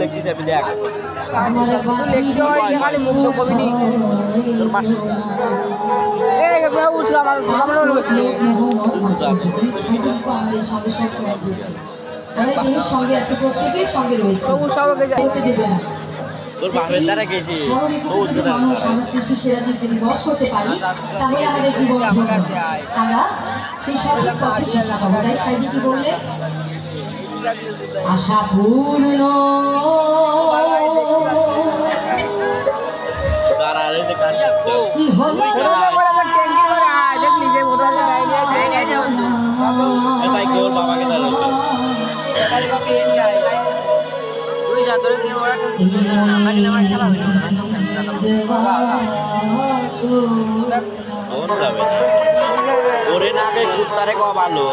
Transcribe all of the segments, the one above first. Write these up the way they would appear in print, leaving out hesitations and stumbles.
লিখছি যাবি দেখ লিখতে হয় খালি মুক্ত কবি নি তোর মাস এই উঠলো আমার সামনে সঙ্গে আছে প্রত্যেকের সঙ্গে রয়েছে তোর বাপের দ্বারা গেছি সৃষ্টি সেরা যদি বস করতে পারি তাহলে আমাদের জীবন আমরা সেই সঠিক পথে সাইডে কি বললে আশা পূর্ণ বাবাকে ওরে না আগে কুত্তারে কো ভালো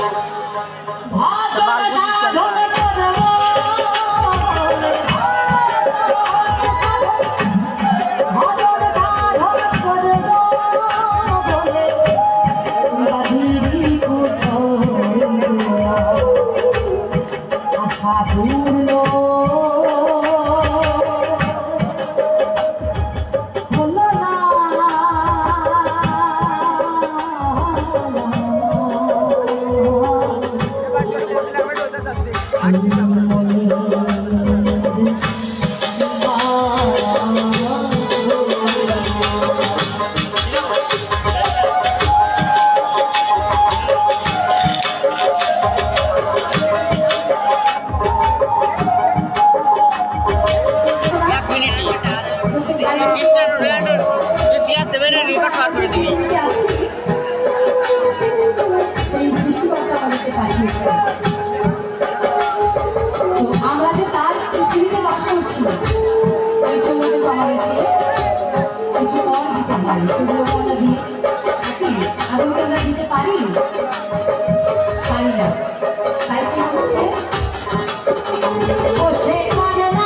আমরা যে তার পৃথিবীতে বাস করছি ওই জন্য কিন্তু আমাদেরকে কিছু কম দিতে হয় সেগুলো আমরা দিয়ে থাকি আদৌ আমরা দিতে পারি না তাই কি হচ্ছে ও সে করে না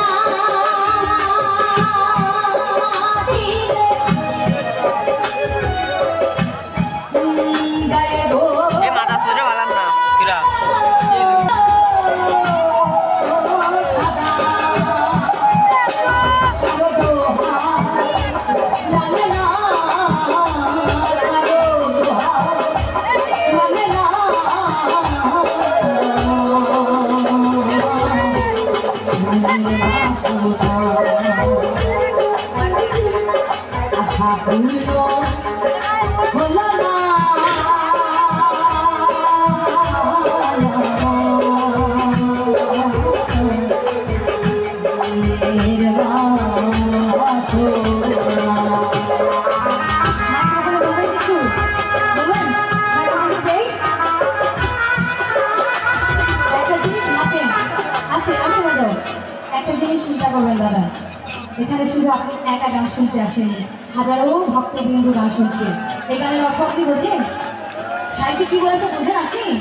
আশা পূর্ণ হলো না একটা জিনিস চিন্তা করবেন দাদা এখানে শুধু আপনি একা গান শুনতে আসেন হাজারো ভক্তবৃন্দ গান শুনছে এই গানের অর্থ আপনি বোঝেন সাইজে কি বলেছে বোঝেন আপনি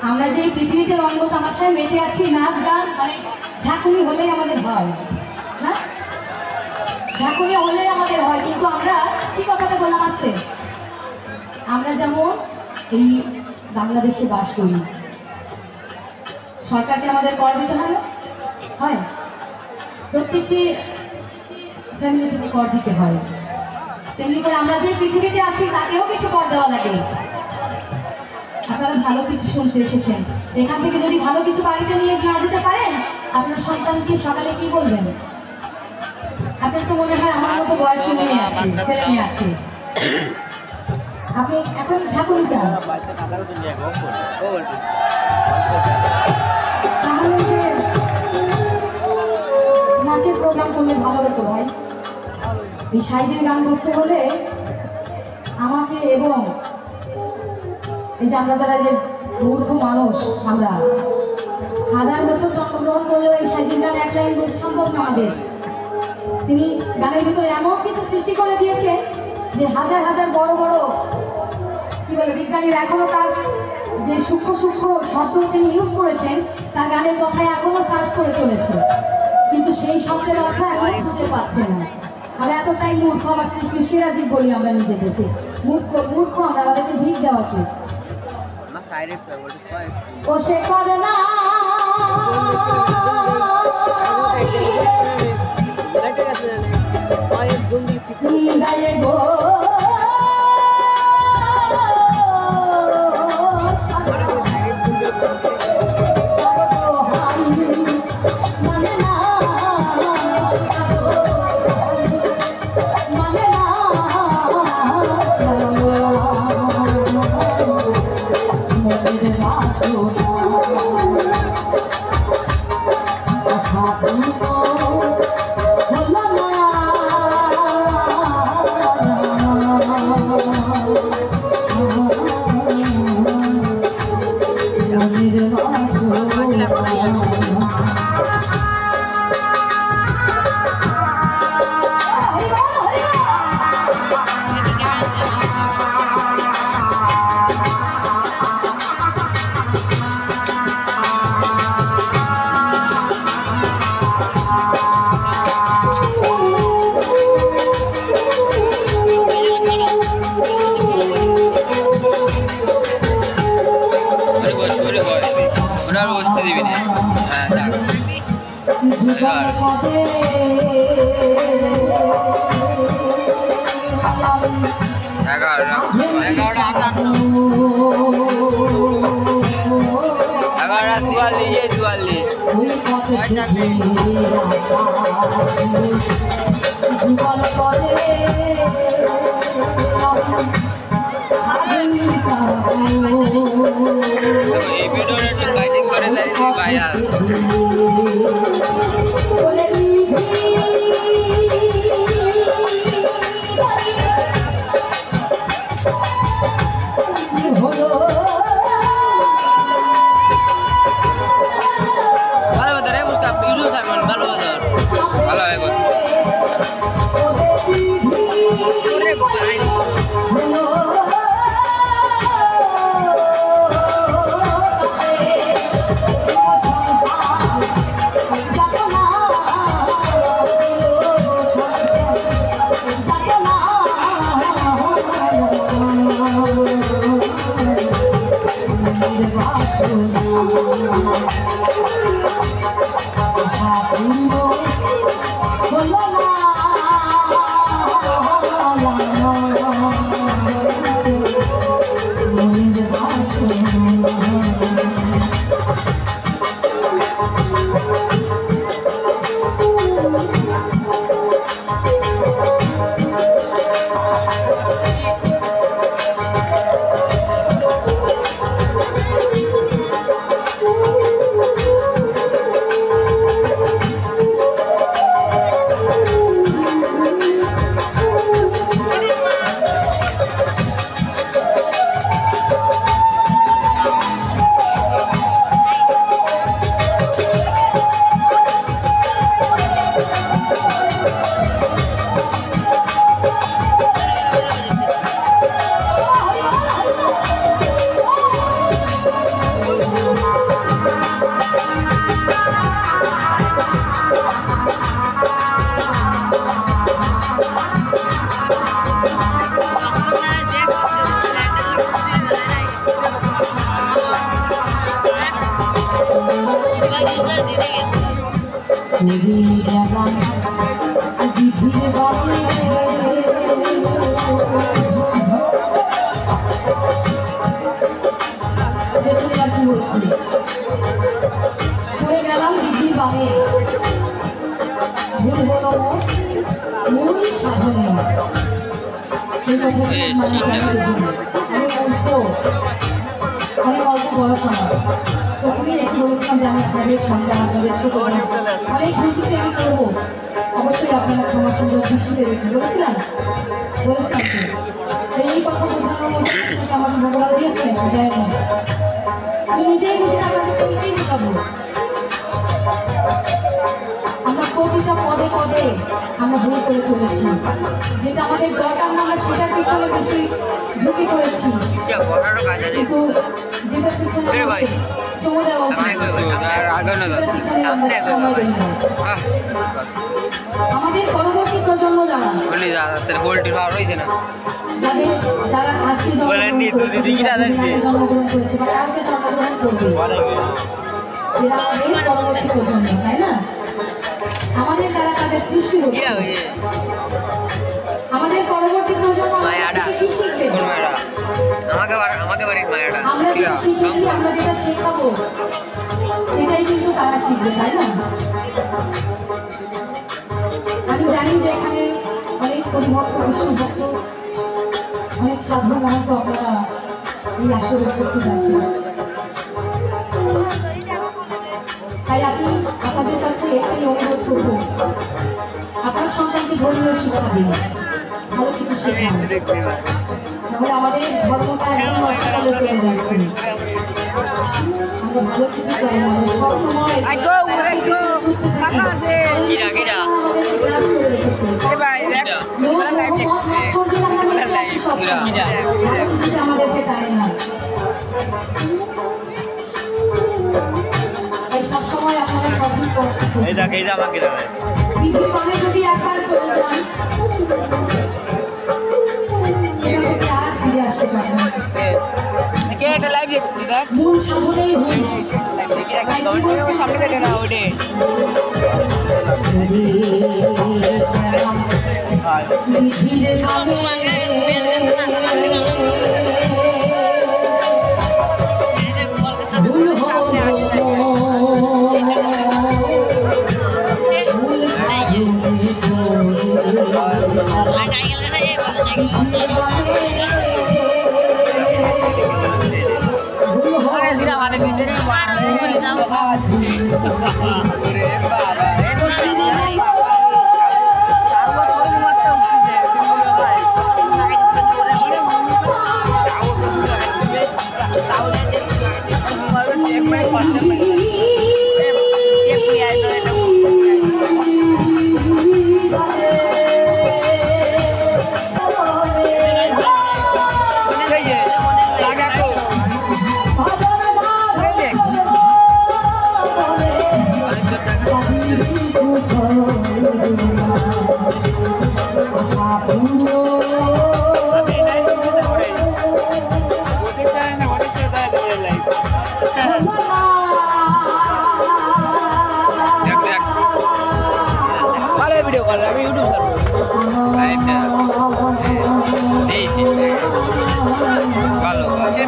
আমরা যে পৃথিবীতে রঙ্গ তামাশায় মেতে আছি নাচ গান মানে ঝাঁকুনি হলেই আমাদের হয় না ঝাঁকুনি হলেই আমাদের হয় কিন্তু আমরা কি কথাটা বললাম আসতে আমরা যেমন এই বাংলাদেশে বাস করি সরকারকে আমাদের কর দিতে হয় না হয় প্রত্যেকটি ফ্যামিলি থেকে কর দিতে হয় তেমনি করে আমরা যে পৃথিবীতে আছি তাকেও কিছু কর দেওয়া লাগে আপনারা ভালো কিছু শুনতে এসেছেন এখান থেকে যদি ভালো কিছু বাড়িতে নিয়ে না যেতে পারেন আপনার সন্তানকে সকালে কি বলবেন আপনার তো মনে হয় আমার মতো বয়সী মেয়ে আছে ছেলে মেয়ে আছে আপনি এখন ঠাকুরই চান তাহলে যে নাচের প্রোগ্রাম করলে ভালো হতো ভাই এই সাইজের গান বসতে হলে আমাকে এবং এই যে আমরা যারা যে মূর্খ মানুষ আমরা হাজার বছর জন্মগ্রহণ করলেও এই সাইজের গান এক লাইন বলতে সম্ভব না আমাদের তিনি গানের ভিতরে এমন কিছু সৃষ্টি করে দিয়েছে যে হাজার হাজার বড় বড় কি বলে বিজ্ঞানীরা এখনো তার যে সূক্ষ্ম সূক্ষ্ম শব্দ তিনি ইউজ করেছেন তার গানের কথায় এখনো সার্চ করে চলেছে কিন্তু সেই শব্দের অর্থ এখনো খুঁজে পাচ্ছে না আমরা এতটাই মূর্খ আমার সৃষ্টি সেরাজীব বলি আমরা নিজেদেরকে মূর্খ আমরা আমাদেরকে ভিড় দেওয়া উচিত ও সে করে না গায়ে গো মানে না মানে না মনের বাসনা আশা পূর্ণ হলো না মনের বাসনা বসতে দিবি না। হ্যাঁ যুগল পদে এগারোটা চুয়াল্লিশ যুগল পদে এই ভিডিওটা একটু লাইটিং করে দেয় ভাইরাল। ভালো কথা রে বুঝকা ভিডিও সারবেন ভালো কথা ভালো হয় প্রথমেই এসে বলেছিলাম যে আমি আপনাদের সঙ্গে আপনাদের ছোট অনেক ভিডিওতে আমি করবো, অবশ্যই আপনারা ক্ষমা সুন্দর দৃষ্টিতে দেখতে বলেছিলাম তো এই কথা বোঝানোর মধ্যে আমার ভগবান দিয়েছেন দেয়নি, আমি নিজেই বুঝে আপনাদেরকে নিজেই বোঝাবো। আমরা প্রতিটা পদে পদে আমরা ভুল করে চলেছি, যেটা আমাদের দরকার না আমরা সেটার পিছনে বেশি ঝুঁকি করেছি, কিন্তু যেটার পিছনে সময় দেওয়া উচিত আমাদের পরবর্তী প্রজন্ম যারা যারা আজকে জন্মগ্রহণ করেছে বা কালকে জন্মগ্রহণ করবে, এরা আমাদের পরবর্তী প্রজন্ম, তাই না? আমাদের দ্বারা তাদের সৃষ্টি হচ্ছে। আমাদের পরবর্তী প্রজন্ম কি শিখবে? আমাকে বাড়ির মায়াটা আমরা যেটা শিখেছি, আমরা যেটা শেখাবো সেটাই কিন্তু তারা শিখবে, তাই না? আমি জানি যে এখানে অনেক পরিভক্ত, বিশ্বভক্ত, অনেক সাধু মহন্ত আপনারা এই আসরে উপস্থিত আছেন। তাই আমি আপনাদের কাছে একটাই অনুরোধ করব, আপনার সন্তানকে ধর্মীয় শিক্ষা দিন, ভালো কিছু শেখান, নাহলে আমাদের ধর্মটা একদম নষ্টকালে চলে যাচ্ছে। আমরা ভালো কিছু চাই না, সবসময় আমাদেরকে টানে না। সবসময় আপনারা সঠিক বিদ্যুৎ যদি একবার চলে যান আর ফিরে আসতে পারেন না। মূল সাধনেই সামনে থেকে না ওঠে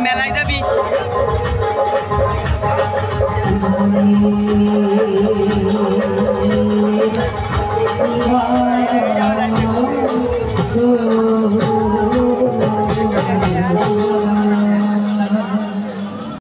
মেলায় যাবি Oh